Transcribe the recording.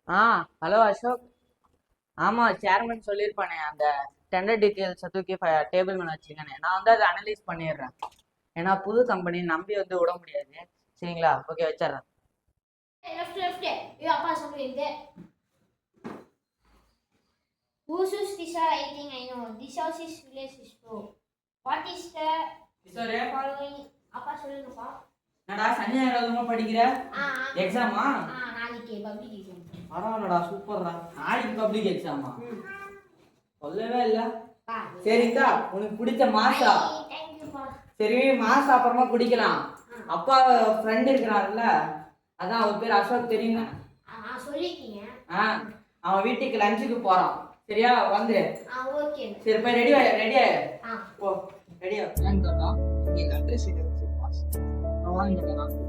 Hello Ashok. ஆமா, chairman சொல்லியிருப்பானே அந்த tender டீட்டெயில்ஸை தூக்கி டேபிள் மேல வச்சிருக்கேனே, நான் வந்து அதை அனலைஸ் பண்ணிடுறேன். ஏன்னா புது கம்பெனி நம்பி வந்து விட முடியாது. சரிங்களா? ஓகே, வச்சிடுறேன். Left. You appa something there. Whose is this? I think I know. This house is village store. What is the following? அப்பா சொல்லுங்கப்பா. என்னடா சனி ஞாயிறு படிக்கிற? எக்ஸாமா? நாளைக்கு பப்ளிக் எக்ஸாம். பரவாயில்லடா, சூப்பர்டா. நாளைக்கு பப்ளிக் எக்ஸாமா? சொல்லவே இல்ல. சரிக்கா, உனக்கு பிடிச்ச மாசா? சரி, மாசா அப்புறமா குடிக்கலாம். அப்பா ஃப்ரெண்ட் இருக்கிறான்ல, அதான் அவர் பேர் அசோக், தெரியுங்க? சொல்லிருக்கீங்க. அவன் வீட்டுக்கு லஞ்சுக்கு போறான். சரியா? வந்துரு. ஓகே. சரி, போய் ரெடி போ. ரெடியா? அட்ரஸ் வாங்க.